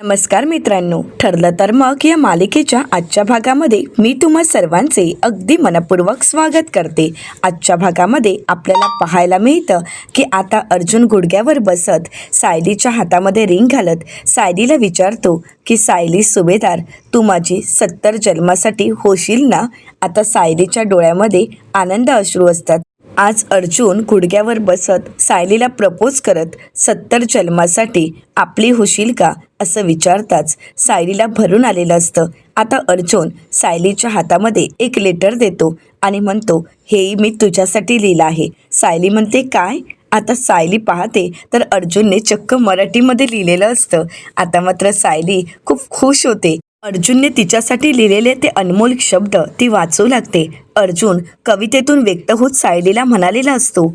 नमस्कार मित्रांनो, ठरलं तर मग या मालिकेच्या आजच्या भागामध्ये मी तुम्हा सर्वांचे अगदी मनपूर्वक स्वागत करते। आजच्या भागामध्ये आपल्याला पाहायला मिळतं की आता अर्जुन गुडघ्यावर बसत सायलीच्या हातामध्ये रिंग घालत सायलीला विचारतो की सायली सुभेदार, तू माझी 70 जन्मासाठी होशील ना? आता सायलीच्या डोळ्यामध्ये आनंद अश्रू असतात। आज अर्जुन गुडघ्यावर बसत सायलीला प्रपोज करत 70 जन्मासाठी आपली होशील का असं विचारताच सायलीला भरून आलेलं असतं। आता अर्जुन सायलीच्या हातामध्ये एक लेटर देतो आणि म्हणतो, हेही मी तुझ्यासाठी लिहिलं आहे। सायली म्हणते, काय? आता सायली पाहते तर अर्जुनने चक्क मराठीमध्ये लिहिलेलं असतं। आता मात्र सायली खूप खुश होते। अर्जुनने तिच्यासाठी लिहिलेले ते अनमोल शब्द ती वाचू लागते। अर्जुन कवितेतून व्यक्त होत सायलीला म्हणालेला असतो,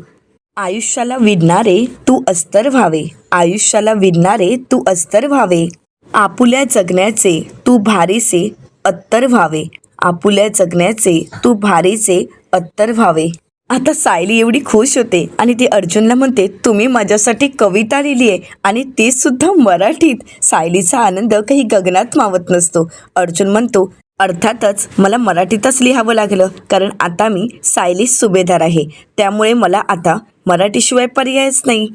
आयुष्याला विणणारे तू अस्तर व्हावे, आयुष्याला विणणारे तू अस्तर व्हावे, आपुल्या जगण्याचे तू भारीसे अत्तर व्हावे, आपुल्या जगण्याचे तू भारीसे अत्तर व्हावे। आता सायली एवढी खुश होते आणि ती अर्जुनला म्हणते, तुम्ही माझ्यासाठी कविता लिहिली आहे आणि ती सुद्धा मराठीत। सायलीचा आनंद काही गगनात मावत नसतो। अर्जुन म्हणतो, अर्थातच मला मराठीतच लिहावं लागलं, कारण आता मी सायली सुभेदार आहे, त्यामुळे मला आता मराठीशिवाय पर्यायच नाही।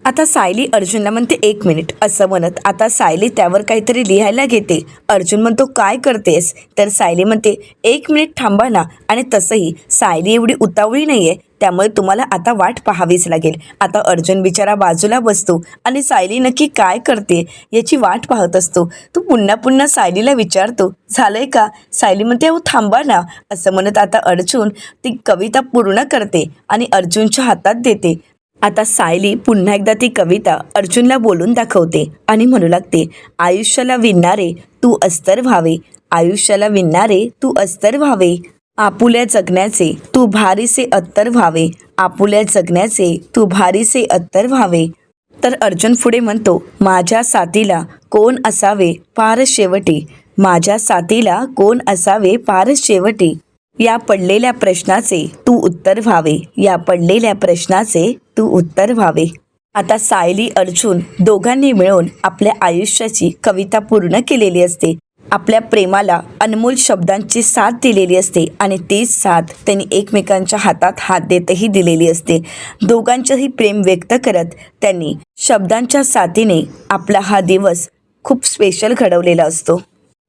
आता सायली अर्जुनला म्हणते, 1 मिनिट असं म्हणत आता सायली त्यावर काहीतरी लिहायला घेते। अर्जुन म्हणतो, काय करतेस? तर सायली म्हणते, 1 मिनिट थांबा ना। आणि तसंही सायली एवढी उतावळी नाही आहे, त्यामुळे तुम्हाला आता वाट पाहावीच लागेल। आता अर्जुन बिचारा बाजूला बसतो आणि सायली नक्की काय करते याची वाट पाहत असतो। तो पुन्हा पुन्हा सायलीला विचारतो, झालंय का? सायली म्हणते, अहो थांबा ना असं म्हणत आता अर्जुन ती कविता पूर्ण करते आणि अर्जुनच्या हातात देते। आता सायली पुन्हा एकदा ती कविता अर्जुनला बोलून दाखवते आणि म्हणू लागते, आयुष्याला विणणारे तू अस्तर व्हावे, आयुष्याला विणणारे तू अस्तर व्हावे, आपुल्या जगण्याचे तू भारीसे अत्तर व्हावे, आपुल्या जगण्याचे तू भारीसे अत्तर व्हावे। तर अर्जुन पुढे म्हणतो, माझ्या साथीला कोण असावे पार शेवटी, माझ्या साथीला कोण असावे पार शेवटी, या पडलेल्या प्रश्नाचे तू उत्तर व्हावे, या पडलेल्या प्रश्नाचे तू उत्तर व्हावे। आता सायली अर्जुन दोघांनी मिळून आपल्या आयुष्याची कविता पूर्ण केलेली असते। आपल्या प्रेमाला अनमोल शब्दांची साथ दिलेली असते आणि तीच साथ त्यांनी एकमेकांच्या हातात हात देतही दिलेली असते। दोघांचंही प्रेम व्यक्त करत त्यांनी शब्दांच्या साथीने आपला हा दिवस खूप स्पेशल घडवलेला असतो।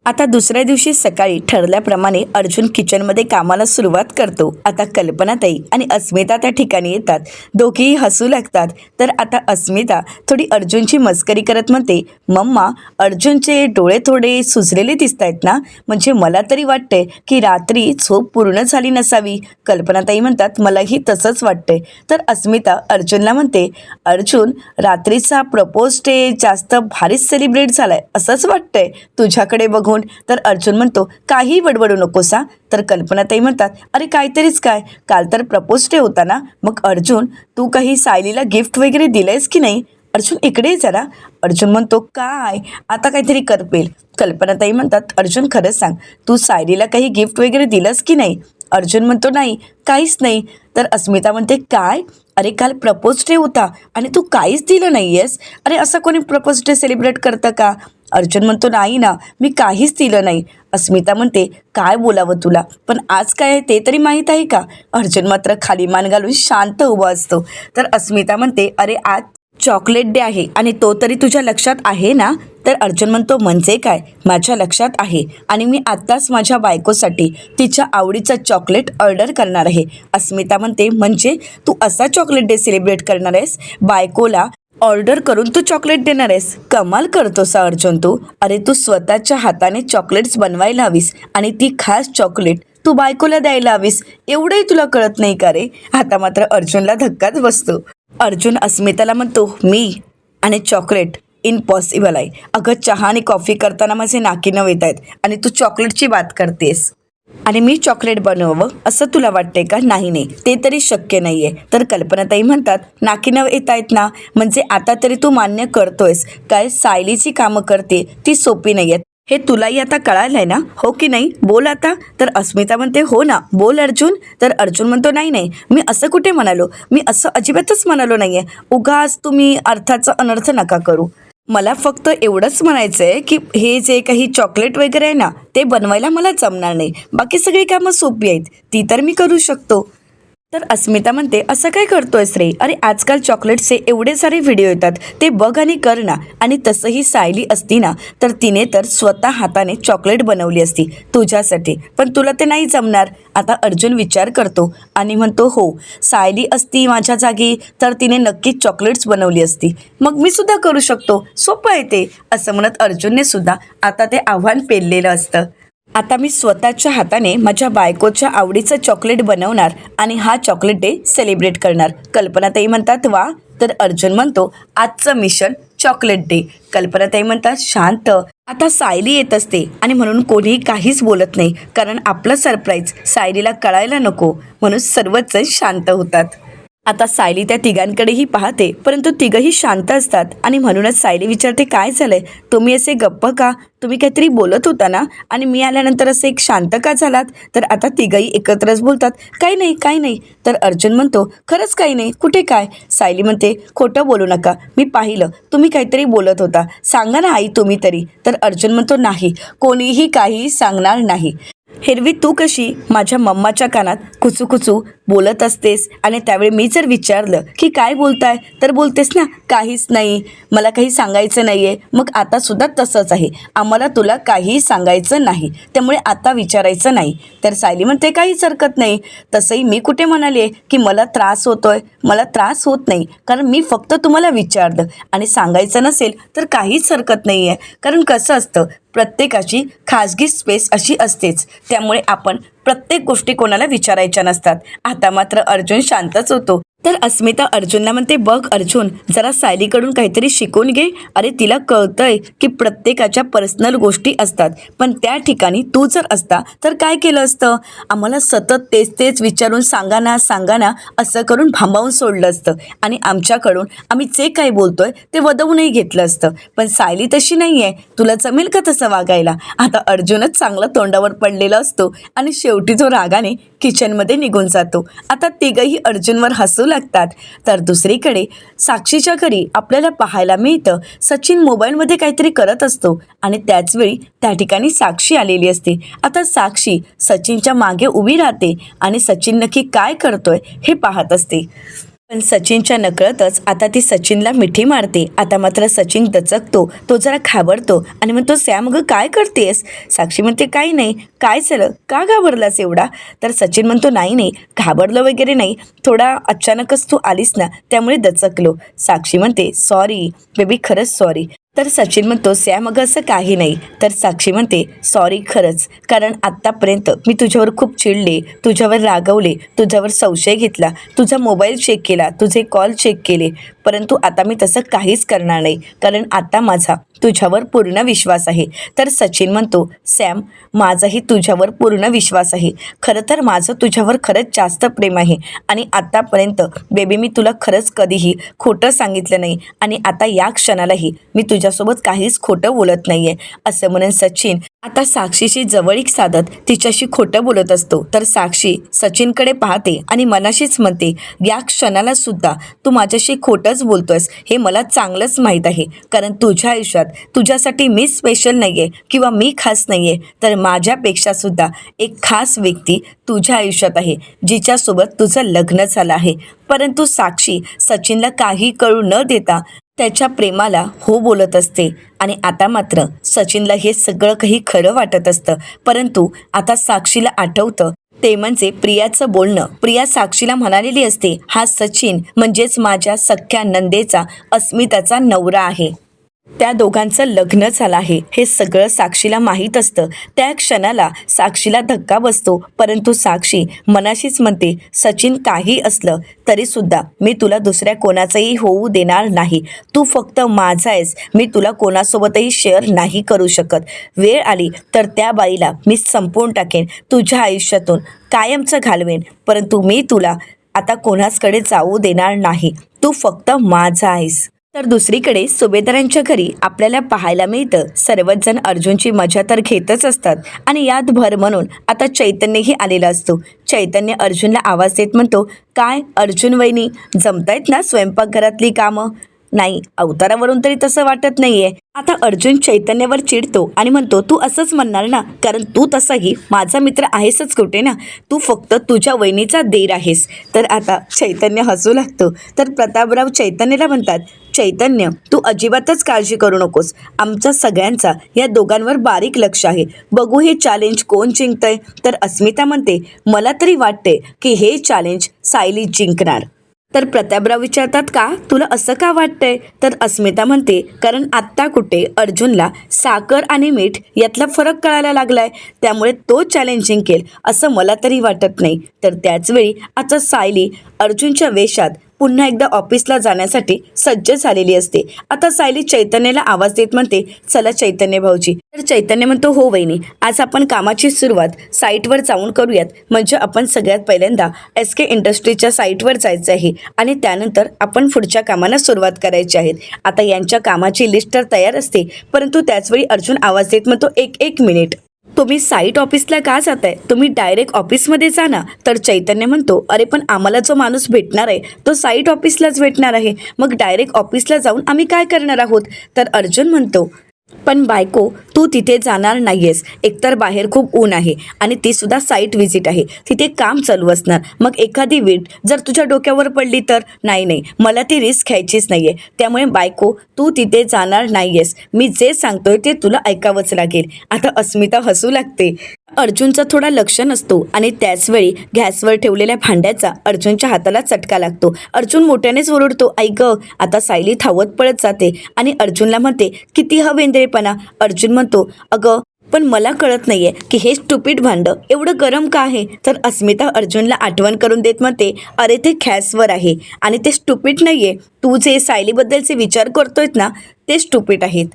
आता दुसऱ्या दिवशी सकाळी ठरल्याप्रमाणे अर्जुन किचनमध्ये कामाला सुरुवात करतो। आता कल्पनाताई आणि अस्मिता त्या ठिकाणी येतात। दोघेही हसू लागतात। तर आता अस्मिता थोडी अर्जुनची मस्करी करत म्हणते, मम्मा, अर्जुनचे डोळे थोडे सुजलेले दिसत आहेत ना, म्हणजे मला तरी वाटतंय की रात्री झोप पूर्ण झाली नसावी। कल्पनाताई म्हणतात, मलाही तसंच वाटतंय। तर अस्मिता अर्जुनला म्हणते, अर्जुन, रात्रीचा प्रपोज डे जास्त भारीच सेलिब्रेट झालाय असंच वाटतंय तुझ्याकडे बघून। तर अर्जुन म्हणतो, काही बडबडू नकोसा। तर कल्पनाताई म्हणतात, अरे काहीतरीच काय, काल तर प्रपोज डे होता ना, मग अर्जुन तू काही सायलीला गिफ्ट वगैरे दिलंयस की नाही? अर्जुन इकडे जरा। अर्जुन म्हणतो, काय आता काहीतरी करपेल। कल्पनाताई म्हणतात, अर्जुन खरंच सांग, तू सायलीला काही गिफ्ट वगैरे दिलंस की नाही? अर्जुन म्हणतो, नाही, काहीच नाही। तर अस्मिता म्हणते, काय? अरे काल प्रपोज डे होता आणि तू काहीच दिलं नाही आहेस? अरे असं कोणी प्रपोज डे सेलिब्रेट करतं का? अर्जुन म्हणतो, नाही ना, मी काहीच दिलं नाही। अस्मिता म्हणते, काय बोलावं तुला, पण आज काय आहे ते तरी माहीत आहे का? अर्जुन मात्र खाली मान घालून शांत उभा असतो। तर अस्मिता म्हणते, अरे आज चॉकलेट डे आहे आणि तो तरी तुझ्या लक्षात आहे ना? तर अर्जुन म्हणतो, म्हणजे काय, माझ्या लक्षात आहे आणि मी आत्ताच माझ्या बायकोसाठी तिच्या आवडीचं चॉकलेट ऑर्डर करणार आहे। अस्मिता म्हणते, म्हणजे तू असा चॉकलेट डे सेलिब्रेट करणार आहेस? बायकोला ऑर्डर करून तू चॉकलेट देणार आहेस? कमाल करतोस अर्जुन तू। अरे तू स्वतःच्या हाताने चॉकलेट्स बनवायला हवीस आणि ती खास चॉकलेट तू बायकोला द्यायला हवीस, एवढंही तुला कळत नाही का रे? आता मात्र अर्जुनला धक्काच बसतो। अर्जुन अस्मिताला म्हणतो, मी आणि चॉकलेट इम्पॉसिबल आहे। अगं, चहा आणि कॉफी करताना माझे नाकीनव येत आहेत आणि तू चॉकलेटची बात करतेस आणि मी चॉकलेट बनवावं असं तुला वाटतंय का? नाही नाही, ते तरी शक्य नाही आहे। तर कल्पनाताई म्हणतात, नाकीनव येत आहेत ना, म्हणजे आता तरी तू मान्य करतोयस काय सायलीची कामं करते ती सोपी नाही आहेत, हे तुलाही आता कळालंय ना, हो की नाही? बोल आता। तर अस्मिता म्हणते, हो ना, बोल अर्जुन। तर अर्जुन म्हणतो, नाही नाही, मी असं कुठे म्हणालो, मी असं अजिबातच म्हणालो नाही आहे, उगाच तुम्ही अर्थाचा अनर्थ नका करू। मला फक्त एवढंच म्हणायचं आहे की हे जे काही चॉकलेट वगैरे आहे ना, ते बनवायला मला जमणार नाही. बाकी सगळी कामं सोपी आहेत, ती तर मी करू शकतो. तर अस्मिता म्हणते, असं काय करतोयस रे? अरे आजकाल चॉकलेटचे एवढे सारे व्हिडिओ येतात, ते बघ आणि कर ना. आणि तसंही सायली असती ना, तर तिने तर स्वतः हाताने चॉकलेट बनवली असती तुझ्यासाठी, पण तुला ते नाही जमणार. आता अर्जुन विचार करतो आणि म्हणतो, हो, सायली असती माझ्या जागी तर तिने नक्कीच चॉकलेट्स बनवली असती, मग मी सुद्धा करू शकतो, सोपं आहे ते, असं म्हणत अर्जुनने सुद्धा आता ते आव्हान पेललेलं असतं. आता मी स्वतःच्या हाताने माझ्या बायकोच्या आवडीचं चॉकलेट बनवणार आणि हा चॉकलेट डे सेलिब्रेट करणार. कल्पनाताई म्हणतात, वा. तर अर्जुन म्हणतो, आजचं मिशन चॉकलेट डे. कल्पनाताई म्हणतात, शांत. आता सायली येत असते आणि म्हणून कोणीही काहीच बोलत नाही, कारण आपलं सरप्राईज सायलीला कळायला नको, म्हणून सर्वच जण शांत होतात. आता सायली त्या तिघांकडेही पाहते, परंतु तिघंही शांत असतात आणि म्हणूनच सायली विचारते, काय झालंय? तुम्ही असे गप्प का? तुम्ही काहीतरी बोलत होता ना, आणि मी आल्यानंतर असे एक शांत का झालात? तर आता तिघंही एकत्रच बोलतात, काही नाही, काही नाही. तर अर्जुन म्हणतो, खरंच काही नाही, कुठे काय? सायली म्हणते, खोटं बोलू नका, मी पाहिलं तुम्ही काहीतरी बोलत होता, सांगा ना आई तुम्ही तरी. तर अर्जुन म्हणतो, नाही, कोणीही काही सांगणार नाही. हिरवी तू कशी माझ्या मम्माच्या कानात कुचू बोलत असतेस, आणि त्यावेळी मी जर विचारलं की काय बोलताय, तर बोलतेस ना, काहीच नाही, मला काही सांगायचं नाही आहे. मग आता सुद्धा तसंच आहे, आम्हाला तुला काहीही सांगायचं नाही, त्यामुळे आता विचारायचं नाही. तर सायली म्हणते, काहीच हरकत नाही. तसंही मी कुठे म्हणाले की मला त्रास होतोय? मला त्रास होत नाही, कारण मी फक्त तुम्हाला विचारलं, आणि सांगायचं नसेल तर काहीच हरकत नाही आहे. कारण कसं असतं, प्रत्येकाची खाजगी स्पेस अशी असतेच, त्यामुळे आपण प्रत्येक गोष्टी कोणाला विचारायच्या नसतात. आता मात्र अर्जुन शांतच होतो. तर अस्मिता अर्जुनला म्हणते, बघ अर्जुन, जरा सायलीकडून काहीतरी शिकून घे. अरे तिला कळतंय की प्रत्येकाच्या पर्सनल गोष्टी असतात, पण त्या ठिकाणी तू जर असता तर काय केलं असतं? आम्हाला सतत तेच विचारून सांगा ना असं करून भांबावून सोडलं असतं, आणि आमच्याकडून आम्ही जे काही बोलतोय ते वदवूनही घेतलं असतं. पण सायली तशी नाही आहे, तुला जमेल का तसं वागायला? आता अर्जुनच चांगला तोंडावर पडलेला असतो आणि शेवटी तो रागाने किचनमध्ये निघून जातो. आता तिघंही अर्जुनवर हसू लागतात. तर दुसरीकडे साक्षीच्या घरी आपल्याला पाहायला मिळतं, सचिन मोबाईलमध्ये काहीतरी करत असतो आणि त्याचवेळी त्या ठिकाणी साक्षी आलेली असते. आता साक्षी सचिनच्या मागे उभी राहते आणि सचिन नक्की काय करतोय हे पाहत असते. पण सचिनच्या नकळतच आता ती सचिनला मिठी मारते. आता मात्र सचिन दचकतो, तो जरा घाबरतो आणि म्हणतो, सॅम अगं काय करतेस? साक्षी म्हणते, काही नाही. काय झालं, का घाबरलास एवढा? तर सचिन म्हणतो, नाही, घाबरलं वगैरे नाही, थोडा अचानकच तू आलीस ना, त्यामुळे दचकलो. साक्षी म्हणते, सॉरी बेबी, खरंच सॉरी. तर सचिन म्हणतो, सॅम अगं असं काही नाही. तर साक्षी म्हणते, सॉरी खरंच, कारण आत्तापर्यंत मी तुझ्यावर खूप चिडले, तुझ्यावर रागवले, तुझ्यावर संशय घेतला, तुझा मोबाईल चेक केला, तुझे कॉल चेक केले, परंतु आता मी तसं काहीच करणार नाही, कारण आता माझा तुझ्यावर पूर्ण विश्वास आहे. तर सचिन म्हणतो, सॅम माझाही तुझ्यावर पूर्ण विश्वास आहे. खरं तर माझं तुझ्यावर खरंच जास्त प्रेम आहे, आणि आत्तापर्यंत बेबी मी तुला खरंच कधीही खोटं सांगितलं नाही, आणि आता या क्षणालाही मी तुझ्यासोबत काहीच खोटं बोलत नाही आहे. असं म्हणून सचिन आता साक्षीशी जवळीक साधत तिच्याशी खोटं बोलत असतो. तर साक्षी सचिनकडे पाहते आणि मनाशीच म्हणते, या क्षणाला सुद्धा तू माझ्याशी खोटंच बोलतोयस हे मला चांगलंच माहीत आहे, कारण तुझ्या आयुष्यात तुझ्यासाठी मी स्पेशल नाही आहे किंवा मी खास नाही आहे, तर माझ्यापेक्षा सुद्धा एक खास व्यक्ती तुझ्या आयुष्यात आहे, जिच्यासोबत तुझं लग्न झालं आहे. परंतु साक्षी सचिनला काही कळू न देता त्याच्या प्रेमाला हो बोलत असते, आणि आता मात्र सचिनला हे सगळं काही खरं वाटत असतं. परंतु आता साक्षीला आठवतं ते म्हणजे प्रियाचं बोलणं. प्रिया साक्षीला म्हणालेली असते, हा सचिन म्हणजेच माझ्या सख्या नंदेचा अस्मिताचा नवरा आहे, त्या दोघांचं लग्न झालं आहे, हे सगळं साक्षीला माहीत असतं. त्या क्षणाला साक्षीला धक्का बसतो, परंतु साक्षी मनाशीच म्हणते, सचिन काही असलं तरीसुद्धा मी तुला दुसऱ्या कोणाचंही होऊ देणार नाही, तू फक्त माझा आहेस, मी तुला कोणासोबतही शेअर नाही करू शकत. वेळ आली तर त्या बाईला मी संपवून टाकेन, तुझ्या आयुष्यातून कायमचं घालवेन, परंतु मी तुला आता कोणाचकडे जाऊ देणार नाही, तू फक्त माझा आहेस. तर दुसरीकडे सुभेदारांच्या घरी आपल्याला पाहायला मिळतं, सर्वच जण अर्जुनची मजा तर घेतच असतात, आणि यात भर म्हणून आता चैतन्यही आलेला असतो. चैतन्य अर्जुनला आवाज देत म्हणतो, काय अर्जुन वहिनी, जमतायत ना स्वयंपाकघरातली कामं? नाही, अवतारावरून तरी तसं वाटत नाहीये. आता अर्जुन चैतन्यावर चिडतो आणि म्हणतो, तू असंच म्हणणार ना, कारण तू तसाही माझा मित्र आहेसच कुठे ना, तू फक्त तुझ्या वहिनीचा देर आहेस. तर आता चैतन्य हसू लागतो. तर प्रतापराव चैतन्याला म्हणतात, चैतन्य, तू अजिबातच काळजी करू नकोस. आमचा सगळ्यांचा या दोघांवर बारीक लक्ष आहे. बघू हे चॅलेंज कोण जिंकतंय. तर अस्मिता म्हणते, मला तरी वाटते की हे चॅलेंज सायली जिंकणार. तर प्रतापराव विचारतात, का, तुला असं का वाटतंय. तर अस्मिता म्हणते, कारण आत्ता कुठे अर्जुनला साखर आणि मीठ यातला फरक कळायला लागलाय, त्यामुळे तो चॅलेंज जिंकेल असं मला तरी वाटत नाही. तर त्याचवेळी आता सायली अर्जुनच्या वेशात पुन्हा एकदा ऑफिसला जाण्यासाठी सज्ज झालेली असते. आता सायली चैतन्याला आवाज देत म्हणते, चला चैतन्य भाऊजी. तर चैतन्य म्हणतो, हो वहिनी, आज आपण कामाची सुरुवात साईटवर जाऊन करूयात. म्हणजे आपण सगळ्यात पहिल्यांदा SK इंडस्ट्रीच्या साईटवर जायचं आहे आणि त्यानंतर आपण पुढच्या कामाला सुरुवात करायची आहे. आता यांच्या कामाची लिस्ट तर तयार असते, परंतु त्याचवेळी अर्जुन आवाज देत म्हणतो, एक मिनिट, तुम्ही साईट ऑफिसला का जाताय, तुम्ही डायरेक्ट ऑफिसमध्ये जा ना. तर चैतन्य म्हणतो, अरे पण आम्हाला जो माणूस भेटणार आहे तो साईट ऑफिसलाच भेटणार आहे, मग डायरेक्ट ऑफिसला जाऊन आम्ही काय करणार आहोत. तर अर्जुन म्हणतो, पण बायको, तू तिथे जाणार नाहीयेस. एकतर बाहेर खूप ऊन आहे आणि ती सुद्धा साईट व्हिजिट आहे, तिथे काम चालू असणार. मग एखादी वीट जर तुझ्या डोक्यावर पडली तर नाही, मला ती रिस्क घ्यायचीच नाहीये. त्यामुळे बायको, तू तिथे जाणार नाहीयेस. मी जे सांगतोय ते तुला ऐकावंच लागेल. आता अस्मिता हसू लागते. अर्जुनचा थोडा लक्ष नसतो आणि त्याचवेळी गॅसवर ठेवलेल्या भांड्याचा अर्जुनच्या हाताला चटका लागतो. अर्जुन मोठ्यानेच ओरडतो, आई ग. आता सायली धावत पळत जाते आणि अर्जुनला म्हणते, किती हा वेंद्रेपणा. अर्जुन म्हणतो, अगं पण मला कळत नाहीये की हे स्टुपिड भांडं एवढं गरम का आहे. तर अस्मिता अर्जुनला आठवण करून देत म्हणते, अरे ते गॅसवर आहे आणि ते स्टुपिड नाहीये. तू जे सायलीबद्दलचे विचार करतोय ना, ते स्टुपिड आहेत.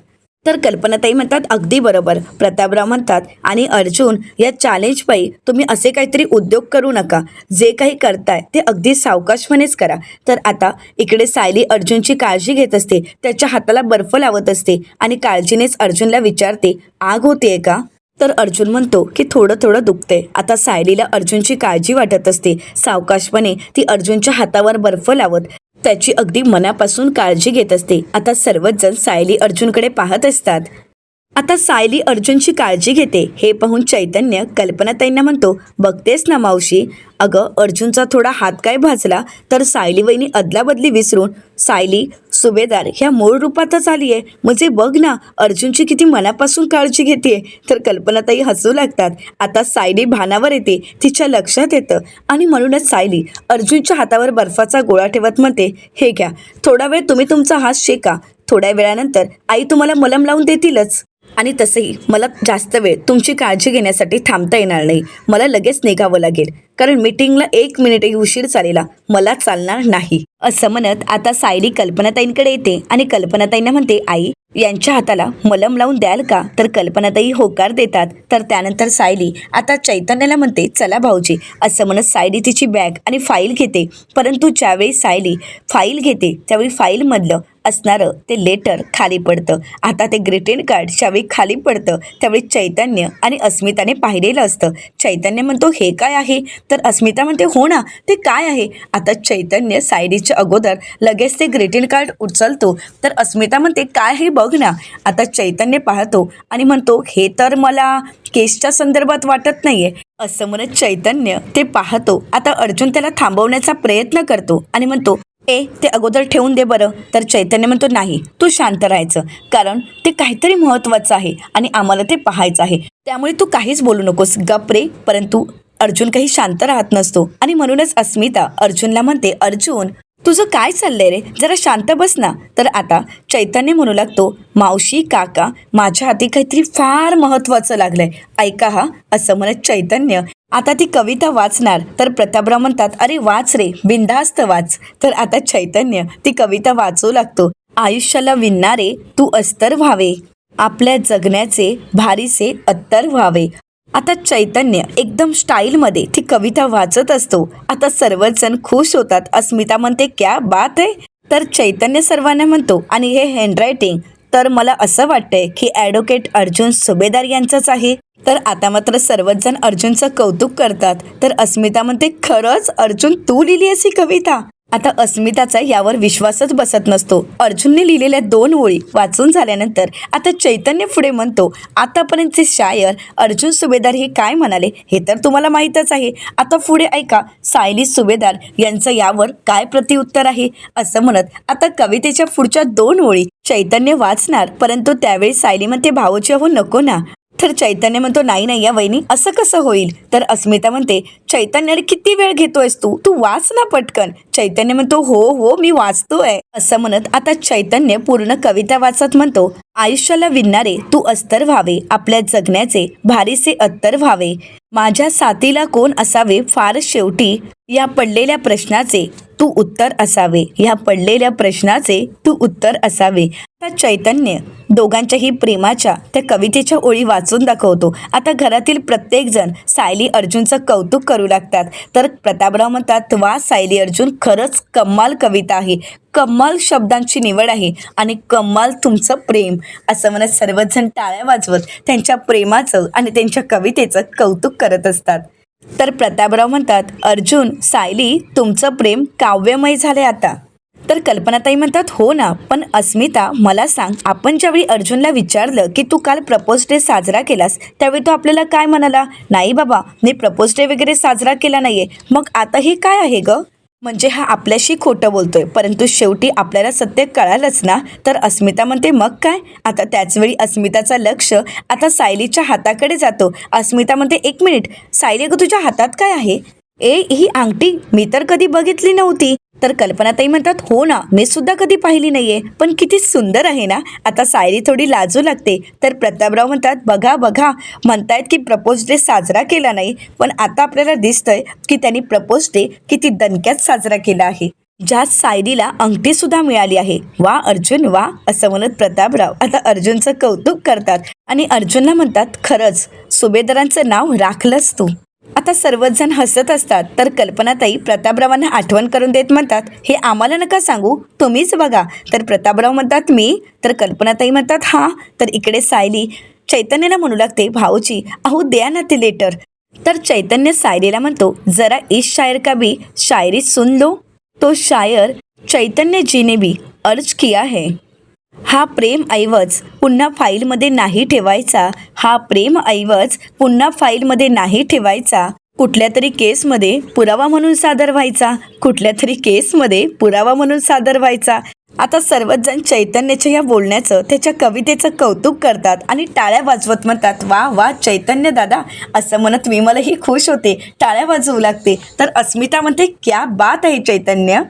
तर कल्पनाताई म्हणतात, अगदी बरोबर. प्रतापराव म्हणतात, आणि अर्जुन, या चॅलेंजपायी तुम्ही असे काहीतरी उद्योग करू नका. जे काही करताय ते अगदी सावकाशपणेच करा. तर आता इकडे सायली अर्जुनची काळजी घेत असते, त्याच्या हाताला बर्फ लावत असते आणि काळजीनेच अर्जुनला विचारते, आग होतीये का. तर अर्जुन म्हणतो की थोडं दुखते. आता सायलीला अर्जुनची काळजी वाटत असते. सावकाशपणे ती अर्जुनच्या हातावर बर्फ लावत त्याची अगदी मनापासून काळजी घेत असते. आता सर्वच जण सायली अर्जुनकडे पाहत असतात. आता सायली अर्जुनची काळजी घेते हे पाहून चैतन्य कल्पनाताईंना म्हणतो, बघतेस ना मावशी, अगं अर्जुनचा थोडा हात काय भाजला तर सायली वहिनी अदलाबदली विसरून सायली सुभेदार ह्या मूळ रूपातच आली आहे. म्हणजे बघ ना, अर्जुनची किती मनापासून काळजी घेते. तर कल्पनाताई हसू लागतात. आता सायली भानावर येते, तिच्या लक्षात येतं आणि म्हणूनच सायली अर्जुनच्या हातावर बर्फाचा गोळा ठेवत म्हणते, हे घ्या, थोडा वेळ तुम्ही तुमचा हात शेका. थोड्या वेळानंतर आई तुम्हाला मलम लावून देतीलच. आणि तसंही मला जास्त वेळ तुमची काळजी घेण्यासाठी थांबता येणार नाही. मला लगेच निघावं लागेल, कारण मीटिंगला 1 मिनिटही उशीर झालेला मला चालणार नाही. असं म्हणत आता सायली कल्पनाताईंकडे येते आणि कल्पनाताईंना म्हणते, आई, यांच्या हाताला मलम लावून द्याल का. तर कल्पनाताई होकार देतात. तर त्यानंतर सायली आता चैतन्याला म्हणते, चला भाऊजी. असं म्हणत सायली तिची बॅग आणि फाईल घेते. परंतु ज्यावेळी सायली फाईल घेते त्यावेळी फाईलमधलं असणारं ते लेटर खाली पडतं. आता ते ग्रीटिंग कार्ड ज्यावेळी खाली पडतं त्यावेळी चैतन्य आणि अस्मिताने पाहिलेलं असतं. चैतन्य म्हणतो, हे काय आहे. तर अस्मिता म्हणते, हो ना, ते काय आहे. आता चैतन्य सायलीच्या अगोदर लगेच ते ग्रीटिंग कार्ड उचलतो. तर अस्मिता म्हणते, काय हे बघ ना. आता चैतन्य पाहतो आणि म्हणतो, हे तर मला केसच्या संदर्भात वाटत नाहीये. असं म्हणत चैतन्य ते पाहतो. आता अर्जुन त्याला थांबवण्याचा प्रयत्न करतो आणि म्हणतो, ते अगोदर ठेवून दे बरं. तर चैतन्य म्हणतो, नाही, तू शांत राहायचं, कारण ते काहीतरी महत्त्वाचं आहे आणि आम्हाला ते पाहायचं आहे, त्यामुळे तू काहीच बोलू नकोस, गप रे. परंतु अर्जुन काही शांत राहत नसतो आणि म्हणूनच अस्मिता अर्जुनला म्हणते, अर्जुन, तुझं काय चाललंय रे, जरा शांत बस ना. तर आता चैतन्य म्हणू लागतो, मावशी, काका, माझ्या हाती काहीतरी फार महत्त्वाचं लागलंय, ऐका हा. असं म्हणत चैतन्य आता ती कविता वाचणार. तर प्रतापराव म्हणतात, अरे वाच रे, बिनधास्त वाच. तर आता चैतन्य ती कविता वाचू लागतो. आयुष्याला विणणारे तू अस्तर व्हावे, आपल्या जगण्याचे भारीसे अत्तर व्हावे. आता चैतन्य एकदम स्टाईलमध्ये ती कविता वाचत असतो. आता सर्वच जण खुश होतात. अस्मिता म्हणते, क्या बात आहे. तर चैतन्य सर्वांना म्हणतो, आणि हे हँडरायटिंग तर मला असं वाटतंय की ॲडव्होकेट अर्जुन सुभेदार यांचंच आहे. तर आता मात्र सर्वच जण अर्जुनचं कौतुक करतात. तर अस्मिता म्हणते, खरंच अर्जुन, तू लिहिली आहेस ही कविता. आता अस्मिताचा यावर विश्वासच बसत नसतो. अर्जुनने लिहिलेल्या 2 ओळी वाचून झाल्यानंतर आता चैतन्य पुढे म्हणतो, आतापर्यंतचे शायर अर्जुन सुभेदार हे काय म्हणाले हे तर तुम्हाला माहीतच आहे. आता पुढे ऐका सायली सुभेदार यांचं यावर काय प्रतिउत्तर आहे. असं म्हणत आता कवितेच्या पुढच्या 2 ओळी चैतन्य वाचणार, परंतु त्यावेळी सायली म्हणते, भाऊजी अहो नको ना. तर चैतन्य म्हणतो, नाही नाही या वहिनी, असं कसं होईल. तर अस्मिता म्हणते, चैतन्य अरे किती वेळ घेतोयस तू तू वाच ना पटकन. चैतन्य म्हणतो, हो हो मी वाचतोय. असं म्हणत आता चैतन्य पूर्ण कविता वाचत म्हणतो, आयुष्याला विणणारे तू अस्तर व्हावे, आपल्या जगण्याचे भारीसे अत्तर व्हावे, माझ्या साथीला कोण असावे फार शेवटी, या पडलेल्या प्रश्नाचे तू उत्तर असावे, या पडलेल्या प्रश्नाचे तू उत्तर असावे. आता चैतन्य दोघांच्याही प्रेमाच्या त्या कवितेच्या ओळी वाचून दाखवतो. आता घरातील प्रत्येक जण सायली अर्जुनचं कौतुक करू लागतात. तर प्रतापराव म्हणतात, वा सायली अर्जुन, खरंच कमाल कविता आहे, कमाल शब्दांची निवड आहे आणि कमाल तुमचं प्रेम. असं म्हणत सर्वजण टाळ्या वाजवत त्यांच्या प्रेमाचं आणि त्यांच्या कवितेचं कौतुक करत असतात. तर प्रतापराव म्हणतात, अर्जुन सायली तुमचं प्रेम काव्यमय झाले आता. तर कल्पनाताई म्हणतात, हो ना, पण अस्मिता मला सांग, आपण ज्यावेळी अर्जुनला विचारलं की तू काल प्रपोज डे साजरा केलास त्यावेळी तो आपल्याला काय म्हणाला, नाही बाबा मी प्रपोज डे वगैरे साजरा केला नाहीये. मग आता हे काय आहे ग, म्हणजे हा आपल्याशी खोटं बोलतोय. परंतु शेवटी आपल्याला सत्य कळालंच ना. तर अस्मिता म्हणते, मग काय. आता त्याचवेळी अस्मिताचं लक्ष आता सायलीच्या हाताकडे जातो. अस्मिता म्हणते, एक मिनिट सायली ग, तुझ्या हातात काय आहे. ही अंगठी मी तर कधी बघितली नव्हती. तर कल्पनाताई म्हणतात, हो ना, मी सुद्धा कधी पाहिली नाहीये, पण किती सुंदर आहे ना. आता सायली थोडी लाजू लागते. तर प्रतापराव म्हणतात, बघा बघा, म्हणतायत की प्रपोज डे साजरा केला नाही, पण आता आपल्याला दिसतंय की त्यांनी प्रपोज डे किती दणक्यात साजरा केला आहे, ज्यात सायलीला अंगठी सुद्धा मिळाली आहे. वा अर्जुन वा. असं म्हणत प्रतापराव आता अर्जुनचं कौतुक करतात आणि अर्जुनला म्हणतात, खरंच सुभेदारांचं नाव राखलंस तू. आता सर्वच जण हसत असतात. तर कल्पनाताई प्रतापरावांना आठवण करून देत म्हणतात, हे आम्हाला नका सांगू, तुम्हीच बघा. तर प्रतापराव म्हणतात, मी. तर कल्पनाताई म्हणतात, हां. तर इकडे सायली चैतन्याला म्हणू लागते, भाऊजी अहो द्या ना ते लेटर. तर चैतन्य सायलीला म्हणतो, जरा इस शायर का भी शायरी सुन लो. तो शायर चैतन्य जी ने भी अर्ज किया है, हा प्रेम ऐवज पुन्हा फाईलमध्ये नाही ठेवायचा, हा प्रेम ऐवज पुन्हा फाईलमध्ये नाही ठेवायचा, कुठल्या तरी केसमध्ये पुरावा म्हणून सादर व्हायचा, कुठल्या तरी केसमध्ये पुरावा म्हणून सादर व्हायचा. आता सर्वच जण चैतन्याच्या या बोलण्याचं त्याच्या कवितेचं कौतुक करतात आणि टाळ्या वाजवत म्हणतात, वा वा चैतन्य दादा. असं म्हणत विमलही खुश होते, टाळ्या वाजवू लागते. तर अस्मिता म्हणते, क्या बात आहे चैतन्य.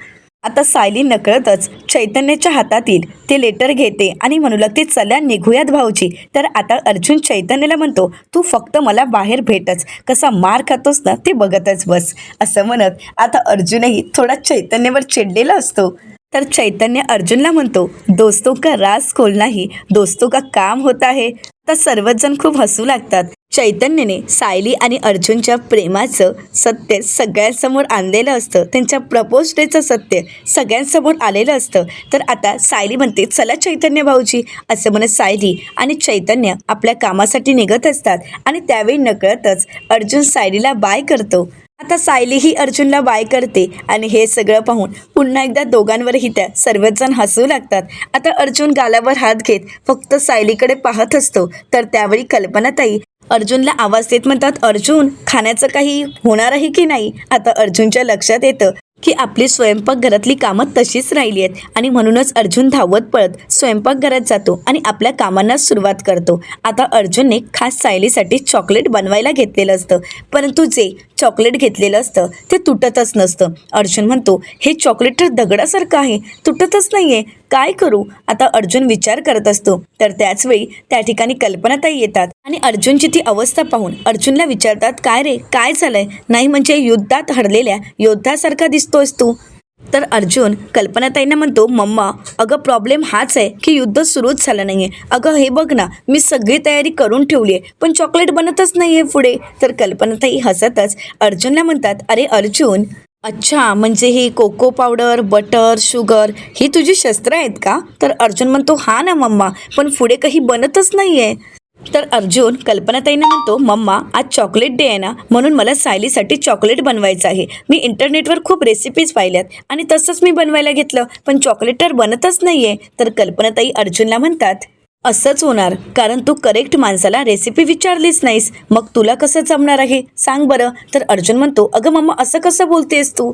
आता सायली नकळतच चैतन्याच्या हातातील ते लेटर घेते आणि म्हणू लागते, चला निघूयात भाऊजी. तर आता अर्जुन चैतन्याला म्हणतो, तू फक्त मला बाहेर भेटच, कसा मार खातोस ना ते बघतच बस. असं म्हणत आता अर्जुनही थोडा चैतन्यावर चिडलेला असतो. तर चैतन्य अर्जुनला म्हणतो, दोस्तों का राज खोलना ही दोस्तों का काम होता है. तर सर्वच जण खूप हसू लागतात. चैतन्यने सायली आणि अर्जुनच्या प्रेमाचं सत्य सगळ्यांसमोर आणलेलं असतं, त्यांच्या प्रपोज डेचं सत्य सगळ्यांसमोर आलेलं असतं. तर आता सायली म्हणते, चला चैतन्य भाऊजी. असं म्हणत सायली आणि चैतन्य आपल्या कामासाठी निघत असतात आणि त्यावेळी नकळतच अर्जुन सायलीला बाय करतो. आता सायली ही अर्जुनला बाय करते आणि हे सगळं पाहून पुन्हा एकदा दोघांवरही त्या सर्वच जण हसू लागतात. आता अर्जुन गालावर हात घेत फक्त सायलीकडे पाहत असतो. तर त्यावेळी कल्पनाताई अर्जुनला आवाज देत म्हणतात, अर्जुन खाण्याचं काही होणार आहे की नाही. आता अर्जुनच्या लक्षात येतं की आपली स्वयंपाकघरातली कामं तशीच राहिली आहेत आणि म्हणूनच अर्जुन धावत पळत स्वयंपाकघरात जातो आणि आपल्या कामांना सुरुवात करतो. आता अर्जुनने खास सायलीसाठी चॉकलेट बनवायला घेतलेलं असतं, परंतु जे चॉकलेट घेतलेलं असतं ते तुटतच नसतं. अर्जुन म्हणतो, हे चॉकलेट तर दगडासारखं आहे, तुटतच नाहीये, काय करू. आता अर्जुन विचार करत असतो. तर त्याचवेळी त्या ठिकाणी कल्पनाताई येतात आणि अर्जुनची ती अवस्था पाहून अर्जुनला विचारतात, काय रे काय झालंय. नाही म्हणजे युद्धात हरलेल्या योद्धासारखा दिसतोयस तू. तर अर्जुन कल्पनाताईंना म्हणतो, मम्मा अगं प्रॉब्लेम हाच आहे की युद्ध सुरूच झालं नाहीये. अगं हे बघ ना, मी सगळी तयारी करून ठेवली आहे पण चॉकलेट बनतच नाहीये पुढे. तर कल्पनाताई हसतच अर्जुनला म्हणतात, अरे अर्जुन, अच्छा म्हणजे ही कोको पावडर बटर शुगर ही तुझी शस्त्र आहेत का. तर अर्जुन म्हणतो, हा ना मम्मा, पण पुढे काही बनतच नाही आहे. तर अर्जुन कल्पनाताईंना म्हणतो, मम्मा आज चॉकलेट डे आहे ना, म्हणून मला सायलीसाठी चॉकलेट बनवायचं आहे. मी इंटरनेटवर खूप रेसिपीज पाहिल्यात आणि तसंच मी बनवायला घेतलं, पण चॉकलेट तर बनतच नाहीये. तर कल्पनाताई अर्जुनला म्हणतात, असंच होणार, कारण तू करेक्ट माणसाला रेसिपी विचारलीच नाहीस. मग तुला कसं जमणार आहे सांग बरं. तर अर्जुन म्हणतो, अगं मम्मा असं कसं बोलतेस तू?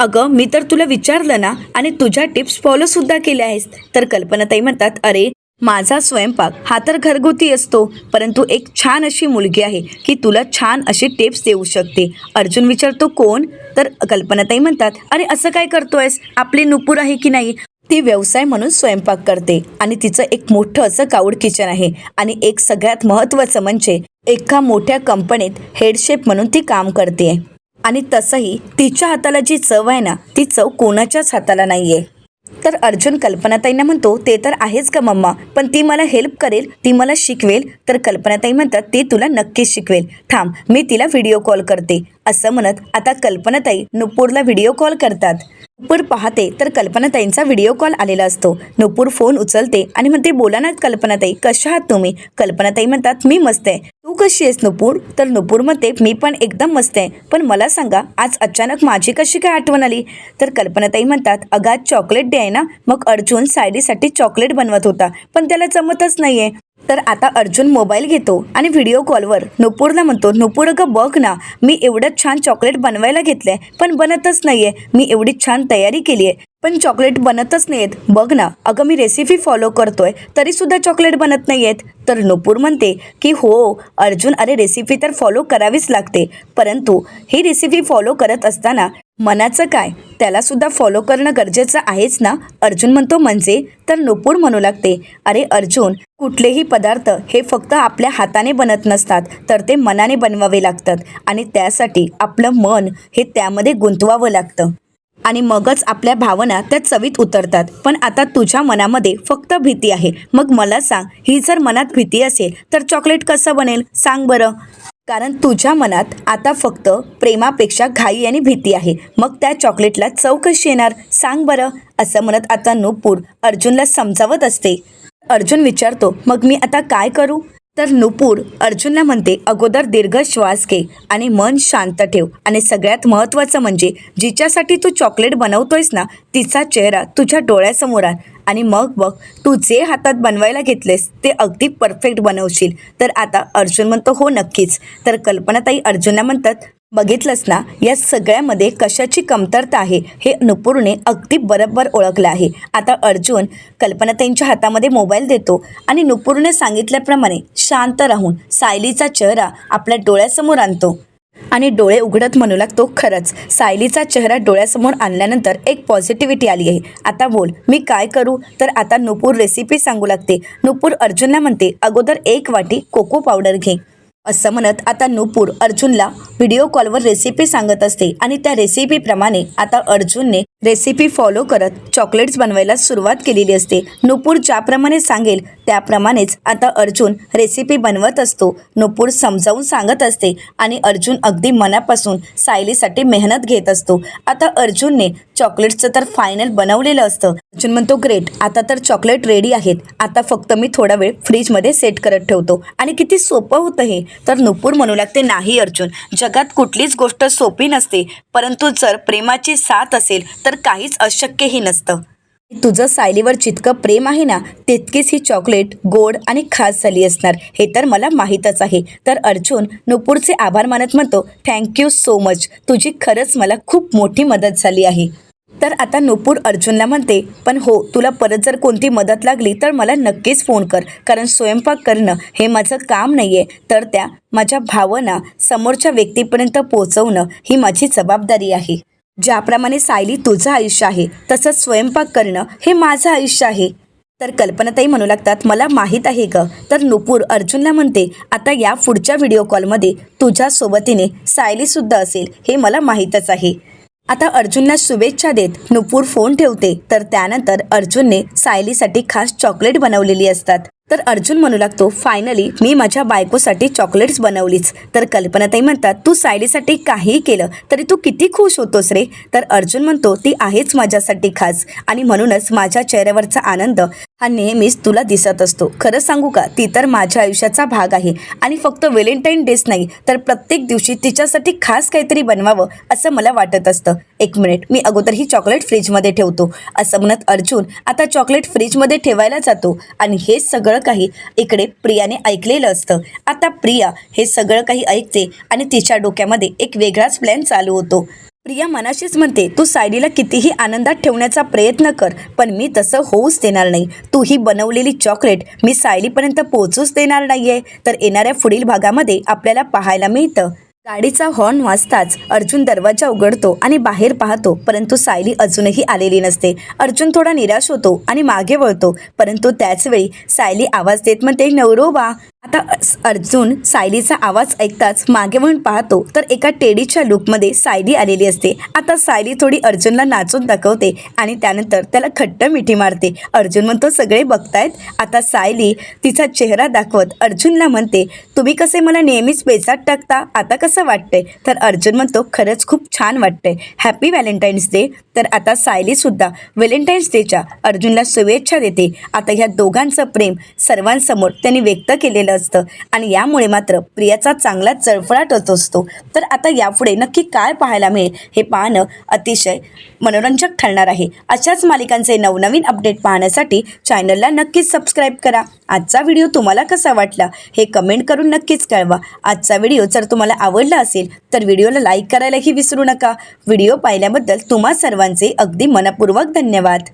अगं मी तर तुला विचारलं ना आणि तुझ्या टिप्स फॉलो सुद्धा केल्या आहेस. तर कल्पनाताई म्हणतात, अरे माझा स्वयंपाक हा तर घरगुती असतो, परंतु एक छान अशी मुलगी आहे की तुला छान अशी टिप्स देऊ शकते. अर्जुन विचारतो, कोण? तर कल्पनाताई म्हणतात, अरे असं काय करतोयस, आपली नुपूर आहे की नाही, ती व्यवसाय म्हणून स्वयंपाक करते आणि तिचं एक मोठं असं क्लाउड किचन आहे आणि एक सगळ्यात महत्त्वाचं म्हणजे एका मोठ्या कंपनीत हेड शेफ म्हणून ती काम करते आणि तसंही तिच्या हाताला जी चव आहे ना, ती चव कोणाच्याच हाताला नाही आहे. तर अर्जुन कल्पनाताईंना म्हणतो, ते तर आहेच का मम्मा, पण ती मला हेल्प करेल, ती मला शिकवेल. तर कल्पनाताई म्हणतात, ती तुला नक्कीच शिकवेल, थांब मी तिला व्हिडिओ कॉल करते. असं म्हणत आता कल्पनाताई नुपूरला व्हिडिओ कॉल करतात. नुपूर पाहते तर कल्पनाताईंचा व्हिडिओ कॉल आलेला असतो. नुपूर फोन उचलते आणि म्हणते, बोला ना कल्पनाताई, कशा आहात तुम्ही? कल्पनाताई म्हणतात, मी मस्त आहे, तू कशी आहेस नुपूर? तर नुपूर म्हणते, मी पण एकदम मस्त आहे, पण मला सांगा आज अचानक माझी कशी काय आठवण आली? तर कल्पनाताई म्हणतात, अगं आज चॉकलेट डे आहे ना, मग अर्जुन सायलीसाठी चॉकलेट बनवत होता, पण त्याला जमतच नाहीये. तर आता अर्जुन मोबाईल घेतो आणि व्हिडिओ कॉलवर नुपूरला म्हणतो, नुपूर अगं बघ ना, मी एवढं छान चॉकलेट बनवायला घेतलंय पण बनतच नाहीये, मी एवढी छान तयारी केली आहे पण चॉकलेट बनतच नाहीयेत, बघ ना अगं मी रेसिपी फॉलो करतोय तरी सुद्धा चॉकलेट बनत नाहीयेत. तर नुपूर म्हणते की हो अर्जुन, अरे रेसिपी तर फॉलो करावीच लागते, परंतु ही रेसिपी फॉलो करत असताना मनाचं काय, त्याला सुद्धा फॉलो करणं गरजेचं आहेच ना. अर्जुन म्हणतो म्हणजे? तर नुपूर म्हणू लागते, अरे अर्जुन, कुठलेही पदार्थ हे फक्त आपल्या हाताने बनत नसतात, तर ते मनाने बनवावे लागतात आणि त्यासाठी आपलं मन हे त्यामध्ये गुंतवावं लागतं आणि मगच आपल्या भावना त्या चवीत उतरतात. पण आता तुझ्या मनामध्ये फक्त भीती आहे, मग मला सांग, ही जर मनात भीती असेल तर चॉकलेट कसं बनेल सांग बरं? कारण तुझ्या मनात आता फक्त प्रेमापेक्षा घाई आणि भीती आहे, मग त्या चॉकलेटला चव कशी येणार सांग बरं? असं म्हणत आता नुपूर अर्जुनला समजावत असते. अर्जुन विचारतो, मग मी आता काय करू? तर नुपूर अर्जुनला म्हणते, अगोदर दीर्घ श्वास घे आणि मन शांत ठेव आणि सगळ्यात महत्त्वाचं म्हणजे जिच्यासाठी तू चॉकलेट बनवतोयस ना, तिचा चेहरा तुझ्या डोळ्यासमोर आण आणि मग बघ तू जे हातात बनवायला घेतलेस ते अगदी परफेक्ट बनवशील. तर आता अर्जुन म्हणतो, हो नक्कीच. तर कल्पनाताई अर्जुनला म्हणतात, बघितलंस ना, या सगळ्यामध्ये कशाची कमतरता आहे हे नुपूरने अगदी बरोबर ओळखलं आहे. आता अर्जुन कल्पनाताईंच्या हातामध्ये मोबाईल देतो आणि नुपूरने सांगितल्याप्रमाणे शांत राहून सायलीचा चेहरा आपल्या डोळ्यासमोर आणतो आणि डोळे उघडत म्हणू लागतो, खरंच सायलीचा चेहरा डोळ्यासमोर आणल्यानंतर एक पॉझिटिव्हिटी आली आहे, आता बोल मी काय करू? तर आता नुपूर रेसिपी सांगू लागते. नुपूर अर्जुनला म्हणते, अगोदर 1 वाटी कोको पावडर घे. असं म्हणत आता नुपूर अर्जुनला व्हिडिओ कॉलवर रेसिपी सांगत असते आणि त्या रेसिपीप्रमाणे आता अर्जुनने रेसिपी फॉलो करत चॉकलेट्स बनवायला सुरुवात केलेली असते. नुपूर ज्याप्रमाणे सांगेल त्याप्रमाणेच आता अर्जुन रेसिपी बनवत असतो. नुपूर समजावून सांगत असते आणि अर्जुन अगदी मनापासून सायलीसाठी मेहनत घेत असतो. आता अर्जुनने चॉकलेट्सचं तर फायनल बनवलेलं असतं. अर्जुन म्हणतो, ग्रेट, आता तर चॉकलेट रेडी आहेत, आता फक्त मी थोडा वेळ फ्रीजमध्ये सेट करत ठेवतो. आणि किती सोपं होतं हे. तर नुपूर म्हणू लागते, नाही अर्जुन, जगात कुठलीच गोष्ट सोपी नसते, परंतु जर प्रेमाची साथ असेल तर काहीच अशक्यही नसतं. तुझं सायलीवर जितकं प्रेम आहे ना, तितकीच ही चॉकलेट गोड आणि खास झाली असणार, हे तर मला माहीतच आहे. तर अर्जुन नुपूरचे आभार मानत म्हणतो, थँक्यू सो मच, तुझी खरंच मला खूप मोठी मदत झाली आहे. तर आता नुपूर अर्जुनला म्हणते, पण हो तुला परत जर कोणती मदत लागली तर मला नक्कीच फोन कर, कारण स्वयंपाक करणं हे माझं काम नाही आहे, तर त्या माझ्या भावना समोरच्या व्यक्तीपर्यंत पोहोचवणं ही माझी जबाबदारी आहे. ज्याप्रमाणे सायली तुझं आयुष्य आहे तसंच स्वयंपाक करणं हे माझं आयुष्य आहे. तर कल्पनाताई म्हणू लागतात, मला माहीत आहे ग. तर नुपूर अर्जुनला म्हणते, आता या पुढच्या व्हिडिओ कॉलमध्ये तुझ्या सोबतीने सायलीसुद्धा असेल हे मला माहीतच आहे. आता अर्जुनला शुभेच्छा देत नुपूर फोन ठेवते. तर त्यानंतर अर्जुनने सायलीसाठी खास चॉकलेट बनवलेली असतात तर अर्जुन म्हणू लागतो, फायनली मी माझ्या बायकोसाठी चॉकलेट्स बनवलीच. तर कल्पनाताई म्हणतात, तू सायलीसाठी काहीही केलं तरी तू किती खुश होतोस रे. तर अर्जुन म्हणतो, ती आहेच माझ्यासाठी खास आणि म्हणूनच माझ्या चेहऱ्यावरचा आनंद हा नेहमीच तुला दिसत असतो. खरं सांगू का, ती तर माझ्या आयुष्याचा भाग आहे आणि फक्त व्हॅलेंटाईन डेच नाही तर प्रत्येक दिवशी तिच्यासाठी खास काहीतरी बनवावं असं मला वाटत असतं. एक मिनिट, मी अगोदर ही चॉकलेट फ्रीजमध्ये ठेवतो. असं म्हणत अर्जुन आता चॉकलेट फ्रीजमध्ये ठेवायला जातो आणि हे सगळं काही इकडे प्रियाने ऐकलेलं असतं. आता प्रिया हे सगळं काही ऐकते आणि तिच्या डोक्यामध्ये एक वेगळाच प्लॅन चालू होतो. प्रिया मनाशीच म्हणते, तू सायलीला कितीही आनंदात ठेवण्याचा प्रयत्न कर, पण मी तसं होऊच देणार नाही. तू ही बनवलेली चॉकलेट मी सायलीपर्यंत पोहोचूच देणार नाहीये. तर येणाऱ्या पुढील भागामध्ये आपल्याला पाहायला मिळतं, गाडीचा हॉर्न वाजताच अर्जुन दरवाजा उघडतो आणि बाहेर पाहतो, परंतु सायली अजूनही आलेली नसते. अर्जुन थोडा निराश होतो आणि मागे वळतो, परंतु त्याचवेळी सायली आवाज देत म्हणते, नवरोबा. आता अर्जुन सायलीचा आवाज ऐकताच मागे वळून पाहतो तर एका टेडीच्या लुकमध्ये सायली आलेली असते. आता सायली थोडी अर्जुनला नाचून दाखवते आणि त्यानंतर त्याला खट्ट मिठी मारते. अर्जुन म्हणतो, सगळे बघतायत. आता सायली तिचा चेहरा दाखवत अर्जुनला म्हणते, तुम्ही कसे मला नेहमीच बेचात टाकता, आता कसं वाटतंय. तर अर्जुन म्हणतो, खरंच खूप छान वाटतंय, हॅपी व्हॅलेंटाईन्स डे. तर आता सायलीसुद्धा व्हॅलेंटाईन्स डेच्या अर्जुनला शुभेच्छा देते. आता ह्या दोघांचं प्रेम सर्वांसमोर त्यांनी व्यक्त केलेलं असतं आणि यामुळे मात्र प्रियाचा चांगला चळफळाट होत असतो. तर आता यापुढे नक्की काय पाहायला मिळेल हे पाहणं अतिशय मनोरंजक ठरणार आहे. अशाच मालिकांचे नवनवीन अपडेट पाहण्यासाठी चॅनलला नक्कीच सबस्क्राईब करा. आजचा व्हिडिओ तुम्हाला कसा वाटला हे कमेंट करून नक्कीच कळवा. आजचा व्हिडिओ जर तुम्हाला आवडला असेल तर व्हिडिओला लाईक करायलाही विसरू नका. व्हिडिओ पाहिल्याबद्दल तुम्हा सर्वांचे अगदी मनपूर्वक धन्यवाद.